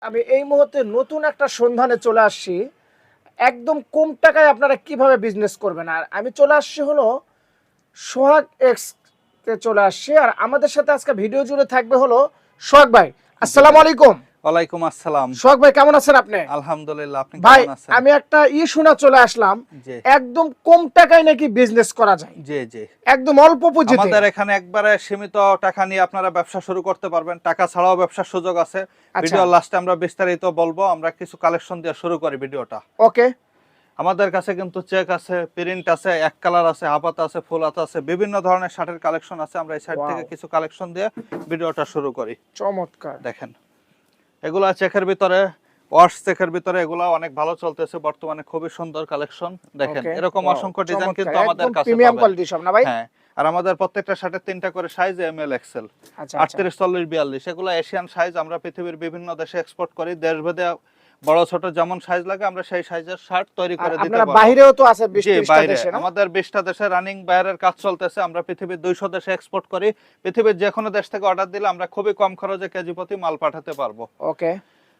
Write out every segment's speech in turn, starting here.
আমি এই মুহূর্তে নতুন একটা সন্ধানে চলে আসছি। একদম কম টাকায় আপনারা কিভাবে বিজনেস করবেন। আর আমি চলে আসছি হলো সোহাগ এক্স তে চলে আসছি। আর আমাদের সাথে আজকে ভিডিও জুড়ে থাকবে হলো সোহাগ ভাই। আসসালামু আলাইকুম। ওয়ালাইকুম আসসালাম। সোহাগ ভাই কেমন আছেন আপনি? আলহামদুলিল্লাহ, আপনি ভাই কেমন আছেন? আমি একটা শোনা চলে আসলাম, জি একদম কম টাকায় নাকি বিজনেস করা যায়, জি জি। একদম অল্প পুঁজিতে। আমাদের এখানে একবারে সীমিত টাকা নিয়ে আপনারা ব্যবসা শুরু করতে পারবেন, টাকা ছাড়াও ব্যবসার সুযোগ আছে। ভিডিও লাস্টে আমরা বিস্তারিত বলবো। আমরা কিছু কালেকশন দিয়ে শুরু করি ভিডিওটা। ওকে। আমাদের কাছে কিন্তু চেক আছে, প্রিন্ট আছে, এক কালার আছে, হাফাতা আছে, ফুল হাতা আছে, বিভিন্ন ধরনের শার্টের কালেকশন আছে। আমরা এই সাইড থেকে কিছু কালেকশন দিয়ে ভিডিওটা শুরু করি। চমৎকার। দেখেন এগুলা চেকের ভিতরে, ওয়াশ চেকের ভিতরে, এগুলা অনেক ভালো চলতেছে বর্তমানে, খুবই সুন্দর কালেকশন। দেখেন এরকম অসংখ্য ডিজাইন কিন্তু আমাদের কাছে প্রিমিয়াম কোয়ালিটি সব না ভাই? হ্যাঁ। আর আমাদের প্রত্যেকটা শার্টের তিনটা করে সাইজ, এম এল এক্সেল, 38 40 42। এগুলো এশিয়ান সাইজ। আমরা পৃথিবীর বিভিন্ন দেশে এক্সপোর্ট করি। দেশভেদে বড় ছোট যেমন সাইজ লাগে আমরা সেই সাইজের শার্ট তৈরি করে দিতে পারবো। বাইরেও তো আছে 20-30টা দেশে না? আমাদের 20টা দেশে রানিং বাইরের কাজ চলতেছে। আমরা পৃথিবীর 200 দেশে এক্সপোর্ট করি। পৃথিবীর যে কোনো দেশ থেকে অর্ডার দিলে আমরা খুবই কম খরচে কেজি প্রতি মাল পাঠাতে পারবো। ওকে।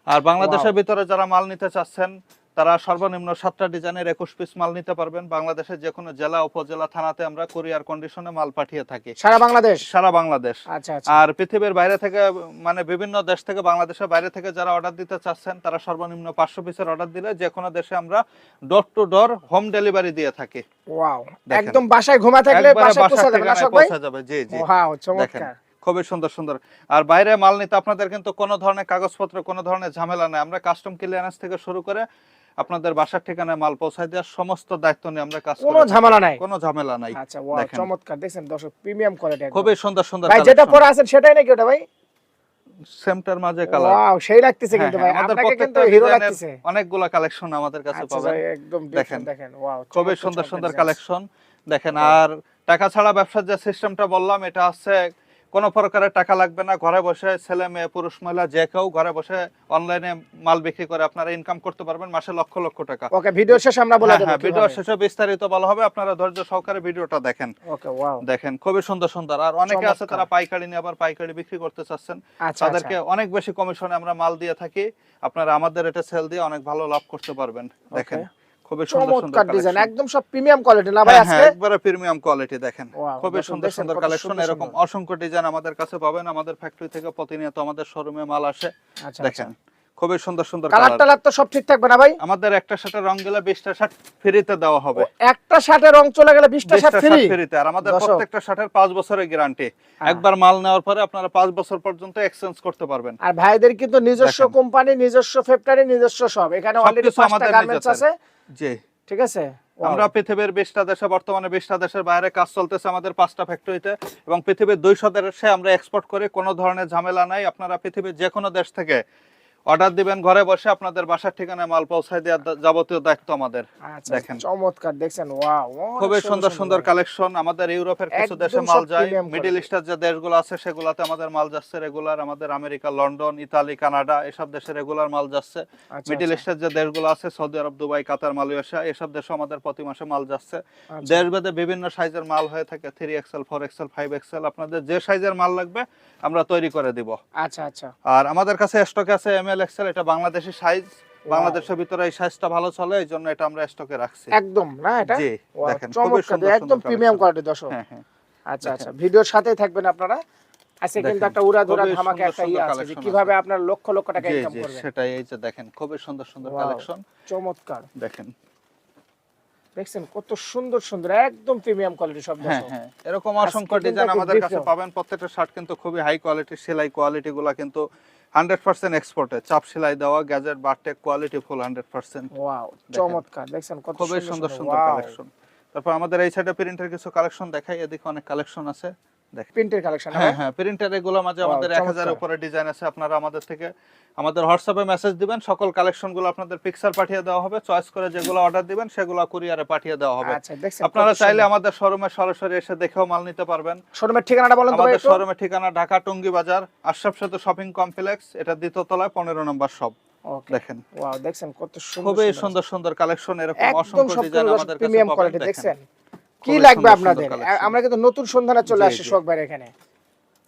আর বাংলাদেশের ভিতরে যারা মাল নিতে চাচ্ছেন তারা সর্বনিম্ন 7টা ডিজাইনের 21 পিস মাল নিতে পারবেন। বাংলাদেশের যে কোনো জেলা, উপজেলা, থানাতে আমরা কুরিয়ার কন্ডিশনে মাল পাঠিয়ে থাকি। সারা বাংলাদেশ? সারা বাংলাদেশ। আচ্ছা। আর পৃথিবীর বাইরে থেকে, মানে বিভিন্ন দেশ থেকে, বাংলাদেশের বাইরে থেকে যারা অর্ডার দিতে চাচ্ছেন তারা সর্বনিম্ন 500 পিসের অর্ডার দিলে যে কোনো দেশে আমরা door to door home delivery দিয়ে থাকি। ওয়াও, একদম বাসায় ঘুমা থাকলে বাসায় পৌঁছে যাবে না? সব পৌঁছে যাবে। জি জি। ওয়াও, চমৎকার। খুবই সুন্দর সুন্দর। আর বাইরে মাল নিতে আপনাদের কিন্তু কোনো ধরনের কাগজপত্র, কোনো ধরনের ঝামেলা নাই। আমরা কাস্টম ক্লিয়ারেন্স থেকে শুরু করে আপনাদের বাসার ঠিকানায় মাল পৌঁছায় দেওয়ার সমস্ত দায়িত্ব নিয়ে আমরা কাজ করি। কোনো ঝামেলা নাই? কোনো ঝামেলা নাই। আচ্ছা, ওয়াও, চমৎকার। দেখেন দর্শক, প্রিমিয়াম কোয়ালিটি একদম। খুবই সুন্দর সুন্দর। ভাই যেটা পরে আছেন সেটাই নাকি ওটা ভাই? সেমটার মাঝে কালার। ওয়াও, সেই লাগতেছে কিন্তু ভাই। আপনাকে কিন্তু হিরো লাগতেছে। অনেকগুলা কালেকশন আমাদের কাছে পাবেন। আচ্ছা, একদম দেখেন। ওয়াও, খুবই সুন্দর সুন্দর কালেকশন। দেখেন আর টাকা ছাড়া ব্যবসার যে সিস্টেমটা বললাম, এটা হচ্ছে কোনো প্রকারের টাকা লাগবে না। ঘরে বসে ছেলে মেয়ে, পুরুষ মহিলা যে কেউ ঘরে বসে অনলাইনে মাল বিক্রি করে আপনারা ইনকাম করতে পারবেন মাসে লক্ষ লক্ষ টাকা। ওকে, ভিডিও শেষে আমরা বলে দেব। হ্যাঁ, ভিডিও শেষে বিস্তারিত বলা হবে। আপনারা ধৈর্য সহকারে ভিডিওটা দেখেন। ওকে, ওয়াও, দেখেন খুবই সুন্দর সুন্দর। আর অনেকে আছে তারা পাইকারি নিয়ে আবার পাইকারি বিক্রি করতে চাচ্ছেন, তাদেরকে অনেক বেশি কমিশনে আমরা মাল দিয়ে থাকি। আপনারা আমাদের এটা সেল দিয়ে অনেক ভালো লাভ করতে পারবেন। দেখেন খুবই সুন্দর সুন্দর ডিজাইন, একদম সব প্রিমিয়াম কোয়ালিটি না ভাই? আজকে একবারে প্রিমিয়াম কোয়ালিটি। দেখেন খুবই সুন্দর সুন্দর কালেকশন। এরকম অসংখ্য ডিজাইন আমাদের কাছে পাবেন। আমাদের ফ্যাক্টরি থেকে প্রতিনিয়ত আমাদের শোরুমে মাল আসে। দেখেন খুবই সুন্দর সুন্দর কালার টালার তো সব ঠিক থাকবে না ভাই? আমাদের একটা শার্টের রং গেলে 20টা শার্ট ফ্রিতে দেওয়া হবে। একটা শার্টের রং চলে গেলে 20টা শার্ট ফ্রিতে। আর আমাদের প্রত্যেকটা শার্টের 5 বছরের গ্যারান্টি। একবার মাল নেওয়ার পরে আপনারা 5 বছর পর্যন্ত এক্সচেঞ্জ করতে পারবেন। আর ভাইদের কিন্তু নিজস্ব কোম্পানি, নিজস্ব ফ্যাক্টরি, নিজস্ব সব। এখানে অলরেডি 5টা গার্মেন্টস আছে। জি, ঠিক আছে। আমরা পৃথিবীর 20টা দেশে, বর্তমানে 20টা দেশের বাইরে কাজ চলতেছে আমাদের 5টা ফ্যাক্টরিতে, এবং পৃথিবীর 200 দেশে আমরা এক্সপোর্ট করি। কোনো ধরনের ঝামেলা নাই। আপনারা পৃথিবীর যে কোনো দেশ থেকে অর্ডার দিবেন, ঘরে বসে আপনাদের বাসার ঠিকানায় মাল পৌঁছায় দেওয়ার যাবতীয় দায়িত্ব আমাদের। দেখেন চমৎকার। দেখছেন, ওয়াও, খুবই সুন্দর সুন্দর কালেকশন। আমাদের ইউরোপের কিছু দেশে মাল যায়, মিডল ইস্টের যে দেশগুলো আছে সেগুলোতে আমাদের মাল যাচ্ছে রেগুলার। আমাদের আমেরিকা, লন্ডন, ইতালি, কানাডা এসব দেশে রেগুলার মাল যাচ্ছে। মিডল ইস্টের যে দেশগুলো আছে, সৌদি আরব, দুবাই, কাতার, মালয়েশিয়া, এসব দেশে আমাদের প্রতি মাসে মাল যাচ্ছে। দেশভেদে বিভিন্ন সাইজের মাল হয়ে থাকে, 3XL, 4XL, 5XL। আপনাদের যে সাইজের মাল লাগবে আমরা তৈরি করে দিব। আচ্ছা। আর আমাদের কাছে স্টকে আছে ML XL, এটা বাংলাদেশি সাইজ। বাংলাদেশের ভিতরে এই সাইজটা ভালো চলে, এই জন্য এটা আমরা স্টকে রাখছি। একদম না এটা? জি, দেখেন খুবই সুন্দর, একদম প্রিমিয়াম কোয়ালিটি দর্শক। হ্যাঁ। আচ্ছা, ভিডিওর সাথেই থাকবেন আপনারা। আজকে কিন্তু একটা উড়াধুরা ধামাকা একটা আছে যে কিভাবে আপনারা লক্ষ লক্ষ টাকা ইনকাম করবেন। সেটাই। এই যে দেখেন খুবই সুন্দর সুন্দর কালেকশন। চমৎকার। দেখেন দেখছেন কত সুন্দর সুন্দর, একদম প্রিমিয়াম কোয়ালিটি সব। হ্যাঁ, এরকম অসংখ্য ডিজাইন আমাদের কাছে পাবেন। প্রত্যেকটা শার্ট কিন্তু খুবই হাই কোয়ালিটি। সেলাই কোয়ালিটি গুলা কিন্তু 100% এক্সপোর্টে, চাপ সেলাই দেওয়া, গ্যাজেট, বারটেক কোয়ালিটি ফুল 100%। ওয়াও, চমৎকার। দেখছেন কত খুবই সুন্দর সুন্দর কালেকশন। তারপর আমাদের এই সাইডে প্রিন্টের কিছু কালেকশন দেখাই। এদিকে অনেক কালেকশন আছে। প্রিন্টের কালেকশন? হ্যাঁ, প্রিন্টার এগুলো মাঝে আমাদের 1000 এর উপরে ডিজাইন আছে। আপনারা আমাদের থেকে আমাদের হোয়াটসঅ্যাপে মেসেজ দিবেন, সকল কালেকশনগুলো আপনাদের পিকচার পাঠিয়ে দেওয়া হবে। চয়েস করে যেগুলো অর্ডার দিবেন সেগুলো কুরিয়ারে পাঠিয়ে দেওয়া হবে। আপনারা চাইলে আমাদের শোরুমে সরাসরি এসে দেখেও মাল নিতে পারবেন। শোরুমের ঠিকানাটা বলেন তো ভাই? আমাদের শোরুমের ঠিকানা ঢাকা টঙ্গী বাজার, আশরাফ সেতু শপিং কমপ্লেক্স, এটা দ্বিতীয় তলায় 15 নম্বর শপ। দেখেন ওয়াও, দেখছেন কত সুন্দর, খুবই সুন্দর সুন্দর কালেকশন। এরকম অসংখ্য ডিজাইন আমাদের কাছে প্রিমিয়াম কোয়ালিটি। দেখছেন কি লাগবে আপনাদের? আমরা কিন্তু নতুন সন্ধানে চলে আসছি সোহাগ ভাই এখানে।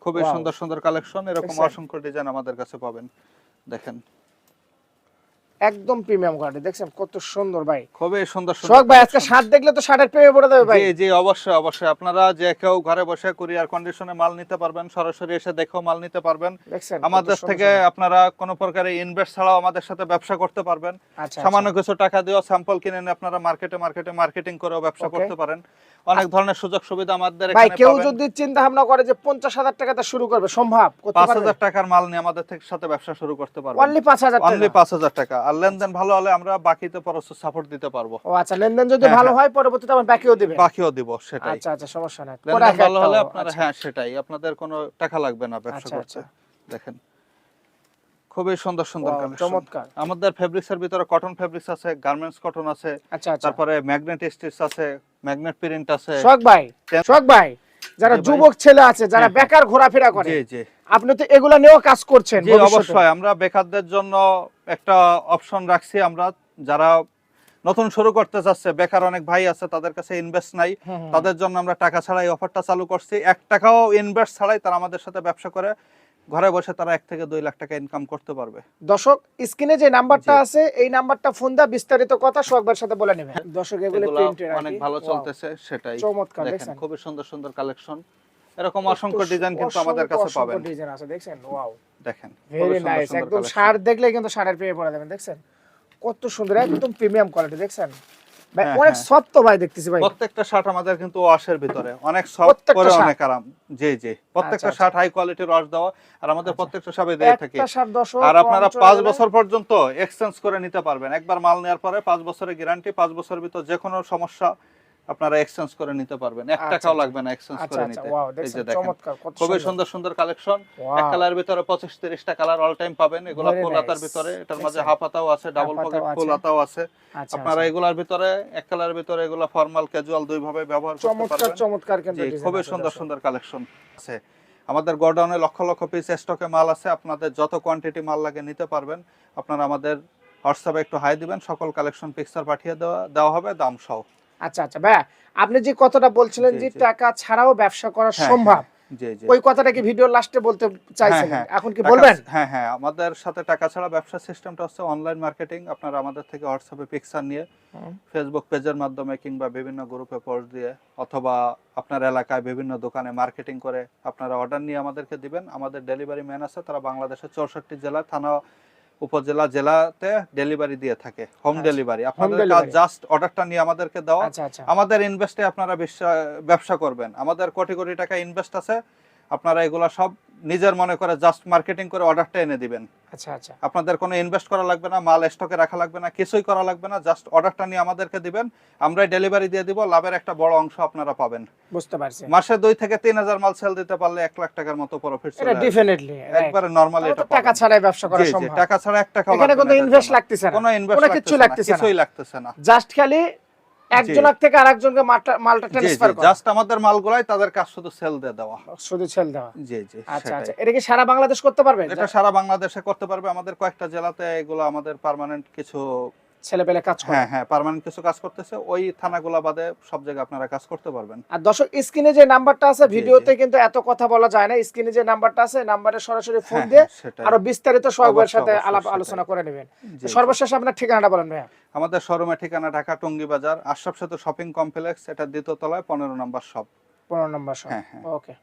খুবই সুন্দর সুন্দর কালেকশন। এরকম অসংখ্য ডিজাইন আমাদের কাছে পাবেন। দেখেন একদম প্রিমিয়াম কোয়ালিটি, দেখছেন কত সুন্দর ভাই। খুবই সুন্দর সুন্দর সোহাগ ভাই আজকে collection। শার্ট দেখলে তো শার্টের প্রেমে পড়ে যাবে ভাই। জি জি, অবশ্যই অবশ্যই, আপনারা যে কেউ ঘরে বসে কুরিয়ার কন্ডিশনে মাল নিতে পারবেন, সরাসরি এসে দেখেও মাল নিতে পারবেন। দেখছেন আমাদের থেকে আপনারা কোনো প্রকারে ইনভেস্ট ছাড়াও আমাদের সাথে ব্যবসা করতে পারবেন। আচ্ছা সামান্য কিছু টাকা দিয়েও স্যাম্পল কিনে নিয়ে আপনারা মার্কেটে মার্কেটিং করেও ব্যবসা করতে পারেন। অনেক ধরনের সুযোগ সুবিধা আমাদের ভাই এখানে কেউ পাবেন। যদি চিন্তা ভাবনা করে যে 50,000 টাকাতে শুরু করবে, সম্ভব করতে পারবে? 5,000 টাকার মাল নিয়ে আমাদের থেকে সাথে ব্যবসা শুরু করতে পারবেন। অনলি 5,000 অনলি টাকা। 5,000 টাকা। আর লেনদেন ভালো হলে আমরা বাকিতে পরস্ত সাপোর্ট দিতে পারবো। ও আচ্ছা, লেনদেন যদি হ্যাঁ, ভালো হ্যাঁ। হয় পরবর্তীতে আমরা বাকিও দিবেন। বাকিও দিব, সেটাই। আচ্ছা আচ্ছা, সমস্যা নাই। লেনদেন ভালো হলে আপনারা, হ্যাঁ সেটাই, আপনাদের কোনো টাকা লাগবে না ব্যবসা আচ্ছা, করতে। আচ্ছা। দেখেন খুবই সুন্দর সুন্দর Wow, কালেকশন। চমৎকার। আমাদের ফেব্রিক্সের ভিতরে কটন ফেব্রিক্স আছে, গার্মেন্টস কটন আছে, আচ্ছা আচ্ছা। তারপরে ম্যাগনেট স্টিচ আছে, ম্যাগনেট প্রিন্ট আছে। সোহাগ ভাই যারা জি ভাই। যুবক ছেলে আছে, যারা হ্যাঁ, বেকার ঘোরাফেরা করে, জি জি আপনি তো এগুলা নিয়েও কাজ করছেন জি, ভবিষ্যতে। অবশ্যই আমরা বেকারদের জন্য একটা অপশন রাখছি। আমরা যারা নতুন শুরু করতে চাচ্ছে, বেকার অনেক ভাই আছে, তাদের কাছে ইনভেস্ট নাই, তাদের জন্য আমরা টাকা ছাড়াই অফারটা চালু করছি। 1 টাকাও ইনভেস্ট ছাড়াই তারা আমাদের সাথে ব্যবসা করে ঘরে বসে তারা 1 থেকে 2 লাখ টাকা ইনকাম করতে পারবে। দর্শক স্ক্রিনে যে নাম্বারটা আছে এই নাম্বারটা ফোন দা বিস্তারিত কথা সোহাগ ভাইয়ের সাথে বলে নেবেন। দর্শক এগুলো এগুলা প্রিন্টের অনেক ভালো চলতেছে, সেটাই। চমৎকার, দেখেন দেখছেন খুবই সুন্দর সুন্দর কালেকশন। এরকম অসংখ্য ডিজাইন কিন্তু আমাদের কাছে পাবেন। ডিজাইন আছে, দেখছেন ওয়াও, দেখেন ভেরি নাইস। একদম শার্ট দেখলে কিন্তু শার্টের প্রেমে পড়ে যাবেন। দেখছেন কত সুন্দর, একদম প্রিমিয়াম কোয়ালিটি। দেখছেন ভাই হ্যাঁ, অনেক হ্যাঁ। সফট তো ভাই দেখতেছি ভাই। প্রত্যেকটা শার্ট আমাদের কিন্তু ওয়াশের ভিতরে, অনেক সফট প্রত্যেকটা পরে শার্ট? অনেক আরাম। জি জি, প্রত্যেকটা আচ্ছা, শার্ট হাই কোয়ালিটির ওয়াশ দেওয়া, আর আমাদের প্রত্যেকটা শার্টে দিয়ে থাকি। একটা শার্ট দর্শক আর আপনারা কম 5 চলে বছর পর্যন্ত এক্সচেঞ্জ করে নিতে পারবেন। একবার মাল নেওয়ার পরে 5 বছরের গ্যারান্টি, 5 বছরের ভিতর যে কোনো সমস্যা আপনারা এক্সচেঞ্জ করে নিতে পারবেন। 1 আচ্ছা, টাকাও আচ্ছা। লাগবে না এক্সচেঞ্জ আচ্ছা করে আচ্ছা, নিতে। ওয়াও, এই দেখছেন যে দেখেন চমৎকার, কত খুবই সুন্দর। সুন্দর সুন্দর কালেকশন। Wow. এক কালারের ভিতরে 25-30টা কালার অল টাইম পাবেন। এগুলা Very ফুল হাতার nice. ভিতরে, এটার মাঝে দেখছেন? হাফ হাতাও আছে, ডাবল হাফ পকেট হাতাও ফুল আছে। হাতাও আছে। আচ্ছা আপনারা আচ্ছা। এগুলার ভিতরে এক কালারের ভিতরে এগুলা ফর্মাল ক্যাজুয়াল দুই ভাবে ব্যবহার করতে চমৎকার পারবেন। চমৎকার কিন্তু জি, ডিজাইন খুবই আছে সুন্দর দর্শক। সুন্দর কালেকশন আছে। আমাদের গোডাউনে লক্ষ লক্ষ পিস স্টকে মাল আছে। আপনাদের যত কোয়ান্টিটি মাল লাগে নিতে পারবেন। আপনারা আমাদের হোয়াটসঅ্যাপে একটু হাই দিবেন, সকল কালেকশন পিকচার পাঠিয়ে দেওয়া হবে দাম সহ। আচ্ছা আচ্ছা ভাই, আপনি যে কথাটা বলছিলেন জি, যে জি। টাকা ছাড়াও ব্যবসা করা হ্যাঁ, সম্ভব, জি জি, ওই কথাটা কি ভিডিও লাস্টে বলতে চাইছিলেন, হ্যাঁ, এখন কি টাকা- বলবেন? হ্যাঁ হ্যাঁ, আমাদের সাথে টাকা ছাড়া ব্যবসা সিস্টেমটা হচ্ছে অনলাইন মার্কেটিং। আপনারা আমাদের থেকে হোয়াটসঅ্যাপে পিকচার নিয়ে ফেসবুক পেজের মাধ্যমে কিংবা বিভিন্ন গ্রুপে পোস্ট দিয়ে অথবা আপনার এলাকায় বিভিন্ন দোকানে মার্কেটিং করে আপনারা অর্ডার নিয়ে আমাদেরকে দিবেন। আমাদের ডেলিভারি ম্যান আছে, তারা বাংলাদেশের 64 জেলা, থানা, উপজেলা, জেলাতে ডেলিভারি দিয়ে থাকে, হোম আচ্ছা, ডেলিভারি। আপনাদের কাজ delivery। জাস্ট অর্ডারটা নিয়ে আমাদেরকে দেওয়া। আচ্ছা আচ্ছা, আমাদের ইনভেস্টে আপনারা ব্যবসা করবেন। আমাদের কোটি কোটি টাকা ইনভেস্ট আছে। আপনারা এগুলা সব নিজের মনে করে জাস্ট মার্কেটিং করে অর্ডারটা এনে দিবেন। আচ্ছা আচ্ছা, আপনাদের কোনো ইনভেস্ট করা লাগবে না, মাল স্টকে রাখা লাগবে না, কিছুই করা লাগবে না। জাস্ট অর্ডারটা নিয়ে আমাদেরকে দিবেন, আমরাই ডেলিভারি দিয়ে দিব। লাভের একটা বড় অংশ আপনারা পাবেন। বুঝতে পারছি। মাসে 2 থেকে 3,000 মাল সেল দিতে পারলে 1 লাখ টাকার মতো প্রফিট চলে এটা আসবে। ডেফিনেটলি একবারে নরমালি এটা টাকা পাবেন। ছাড়াই ব্যবসা করা জি, জি, সম্ভব। টাকা ছাড়া 1 টাকা এখানে কোনো ইনভেস্ট লাগতেছে না, কোনো ইনভেস্ট কোনো কিছু লাগতেছে না, কিছুই লাগতেছে না। জাস্ট খালি একজন থেকে আরেকজনকে মালটা জি ট্রান্সফার জি, করা, জাস্ট আমাদের মালগুলাই তাদের কাজ শুধু সেল দিয়ে দেওয়া। শুধু ছেল দেওয়া। জি জি, আচ্ছা সেটাই। আচ্ছা, এটা কি সারা বাংলাদেশ করতে পারবেন? এটা সারা বাংলাদেশে করতে পারবে। আমাদের কয়েকটা জেলাতে এগুলো আমাদের পার্মানেন্ট কিছু, ছেলে পেলে কাজ করে। হ্যাঁ হ্যাঁ, পার্মানেন্ট কিছু কাজ করতেছে। ওই থানাগুলো বাদে সব জায়গায় আপনারা কাজ করতে পারবেন। আর দর্শক স্ক্রিনে যে নাম্বারটা আছে, জি, ভিডিওতে কিন্তু এত কথা বলা যায় না, স্ক্রিনে যে নাম্বারটা আছে নাম্বারে সরাসরি ফোন হ্যাঁ, দিয়ে হ্যাঁ, সেটাই। আরো বিস্তারিত সোহাগের অবশ্যই, সাথে অবশ্যই, আলাপ সেটাই। আলোচনা করে নেবেন। জি, সর্বশেষ আপনার ঠিকানাটা বলেন ভাইয়া। আমাদের শোরুমের ঠিকানা ঢাকা টঙ্গী বাজার, আশরাফ সেতু শপিং কমপ্লেক্স, এটা দ্বিতীয় তলায় 15 নম্বর শপ। 15 নম্বর শপ। হ্যাঁ, হ্যাঁ। ওকে।